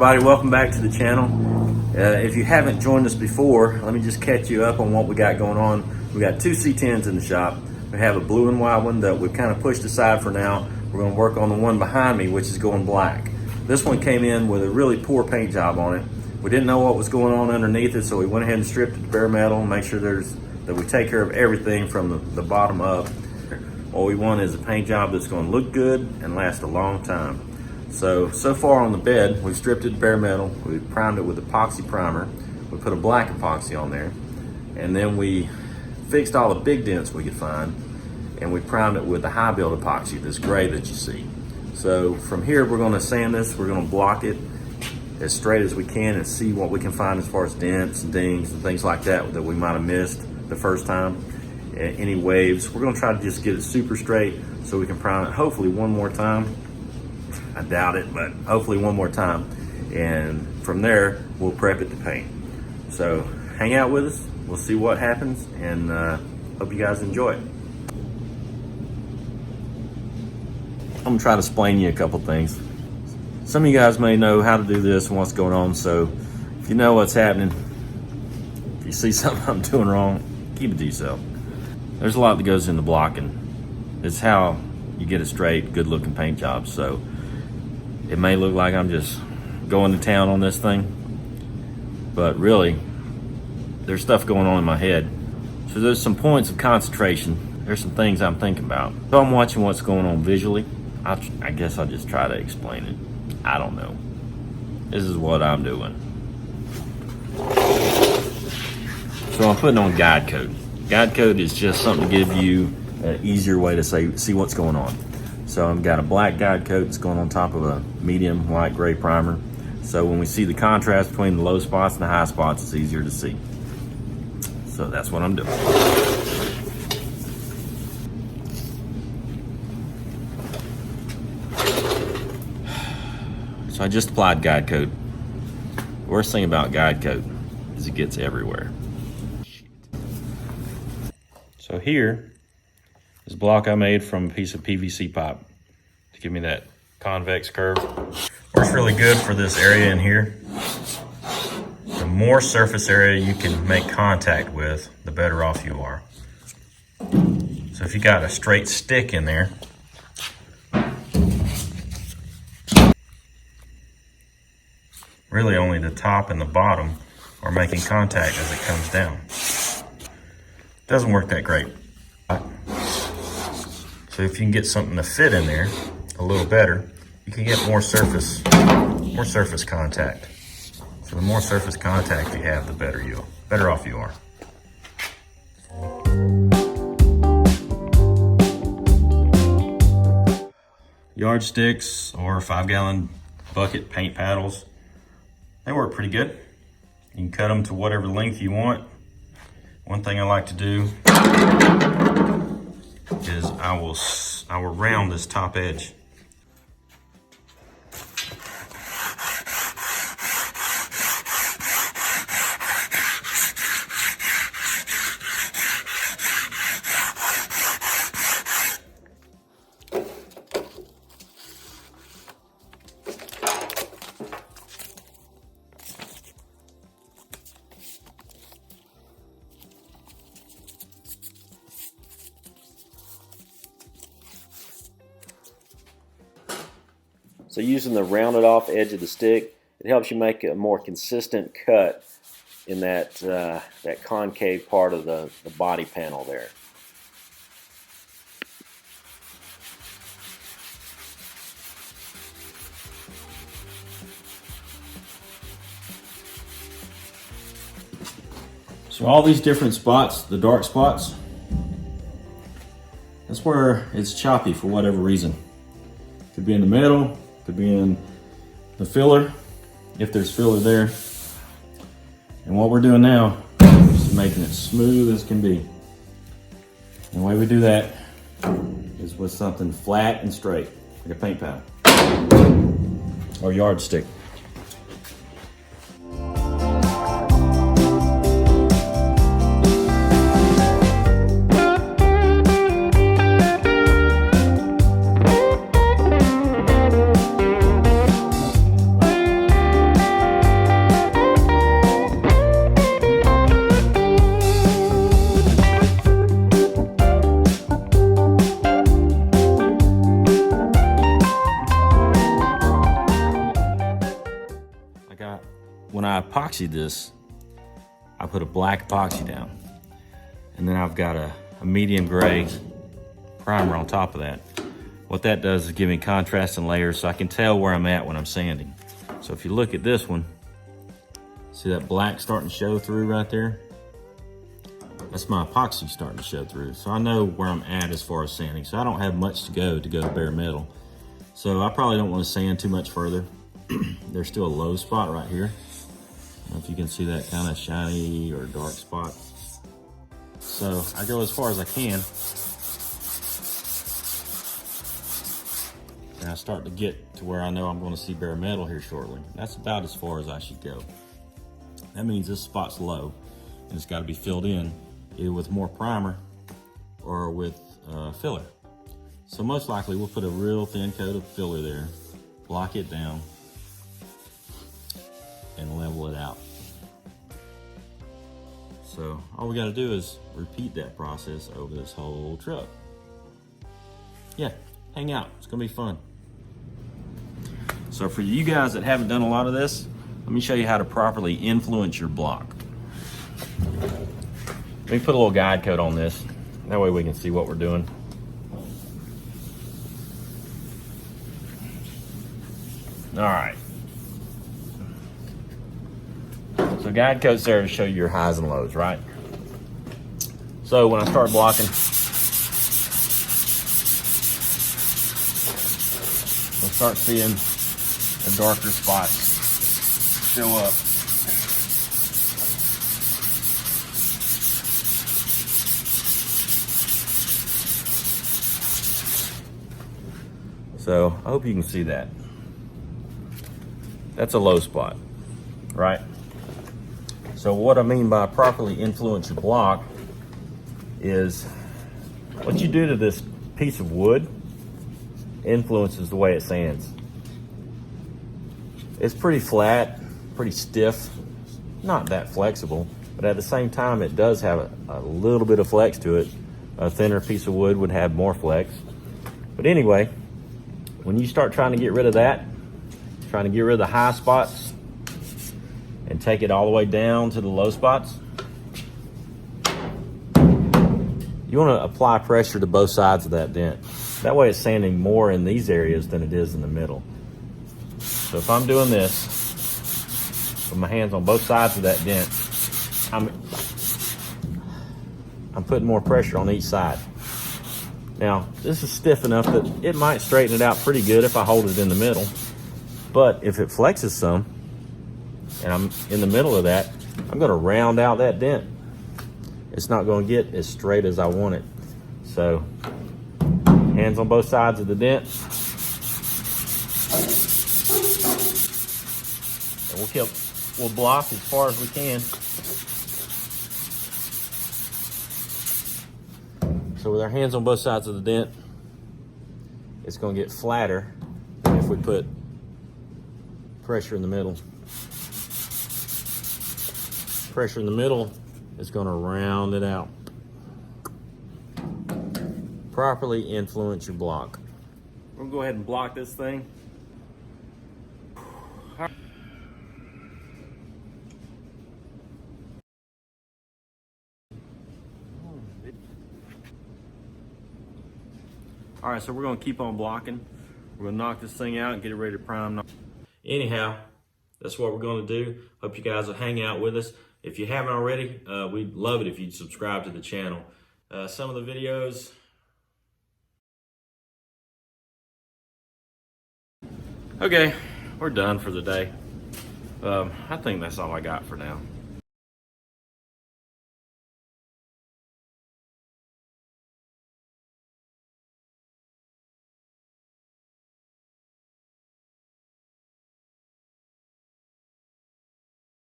everybody, welcome back to the channel. If you haven't joined us before, let me just catch you up on what we got going on. We got two C10s in the shop. We have a blue and white one that we've kind of pushed aside for now. We're going to work on the one behind me, which is going black. This one came in with a really poor paint job on it. We didn't know what was going on underneath it, so we went ahead and stripped it to bare metal and make sure that we take care of everything from the bottom up. What we want is a paint job that's going to look good and last a long time. So far on the bed, we've stripped it to bare metal. We primed it with epoxy primer. We put a black epoxy on there. And then we fixed all the big dents we could find. And we primed it with the high build epoxy, this gray that you see. So from here, we're gonna sand this. We're gonna block it as straight as we can and see what we can find as far as dents and dings and things like that we might have missed the first time. Any waves. We're gonna try to just get it super straight so we can prime it hopefully one more time. I doubt it, but hopefully one more time. And from there, we'll prep it to paint. So hang out with us. We'll see what happens, and hope you guys enjoy it. I'm gonna try to explain you a couple things. Some of you guys may know how to do this and what's going on, so if you know what's happening, if you see something I'm doing wrong, keep it to yourself. There's a lot that goes into blocking. It's how you get a straight, good looking paint job. So it may look like I'm just going to town on this thing, but really there's stuff going on in my head. So there's some points of concentration. There's some things I'm thinking about. So I'm watching what's going on visually. I guess I'll just try to explain it. I don't know. This is what I'm doing. So I'm putting on guide coat. Guide coat is just something to give you an easier way to see what's going on. So I've got a black guide coat that's going on top of a medium light gray primer. So when we see the contrast between the low spots and the high spots, it's easier to see. So that's what I'm doing. So I just applied guide coat. The worst thing about guide coat is it gets everywhere. So here is a block I made from a piece of PVC pipe to give me that convex curve. Works really good for this area in here. The more surface area you can make contact with, the better off you are. So if you got a straight stick in there, really only the top and the bottom are making contact as it comes down. Doesn't work that great. So if you can get something to fit in there a little better, you can get more surface contact. So the more surface contact you have, the better off you are. Yardsticks or 5-gallon bucket paint paddles, they work pretty good. You can cut them to whatever length you want. One thing I like to do is I will round this top edge. So using the rounded off edge of the stick, it helps you make a more consistent cut in that concave part of the body panel there. So all these different spots, the dark spots, that's where it's choppy for whatever reason. Could be in the middle, could be in the filler, if there's filler there. And what we're doing now is making it smooth as can be. And the way we do that is with something flat and straight, like a paint paddle or yardstick. epoxy this, I put a black epoxy down. And then I've got a medium gray primer on top of that. What that does is give me contrast and layers so I can tell where I'm at when I'm sanding. So if you look at this one, see that black starting to show through right there? That's my epoxy starting to show through. So I know where I'm at as far as sanding. So I don't have much to go bare metal. So I probably don't want to sand too much further. There's still a low spot right here. I don't know if you can see that kind of shiny or dark spot. So I go as far as I can. And I start to get to where I know I'm going to see bare metal here shortly. That's about as far as I should go. That means this spot's low and it's got to be filled in either with more primer or with filler. So most likely we'll put a real thin coat of filler there, block it down, and level it out. So all we got to do is repeat that process over this whole truck. Yeah, hang out, it's gonna be fun. So for you guys that haven't done a lot of this, let me show you how to properly influence your block. Let me put a little guide coat on this. That way we can see what we're doing. All right. So guide coat's there to show you your highs and lows, right? So when I start blocking, I'll start seeing the darker spots show up. So I hope you can see that. That's a low spot, right? So what I mean by properly influence your block is what you do to this piece of wood influences the way it sands. It's pretty flat, pretty stiff, not that flexible, but at the same time it does have a little bit of flex to it. A thinner piece of wood would have more flex. But anyway, when you start trying to get rid of that, trying to get rid of the high spots and take it all the way down to the low spots, you want to apply pressure to both sides of that dent. That way it's sanding more in these areas than it is in the middle. So if I'm doing this with my hands on both sides of that dent, I'm putting more pressure on each side. Now, this is stiff enough that it might straighten it out pretty good if I hold it in the middle. But if it flexes some, and I'm in the middle of that, I'm gonna round out that dent. It's not gonna get as straight as I want it. So, hands on both sides of the dent. And we'll block as far as we can. So with our hands on both sides of the dent, it's gonna get flatter than if we put pressure in the middle. Pressure in the middle is gonna round it out. Properly influence your block. We're gonna go ahead and block this thing. All right, so we're gonna keep on blocking. We're gonna knock this thing out and get it ready to prime. Anyhow, that's what we're gonna do. Hope you guys will hang out with us. If you haven't already, we'd love it if you'd subscribe to the channel. Some of the videos. Okay, we're done for the day. I think that's all I got for now.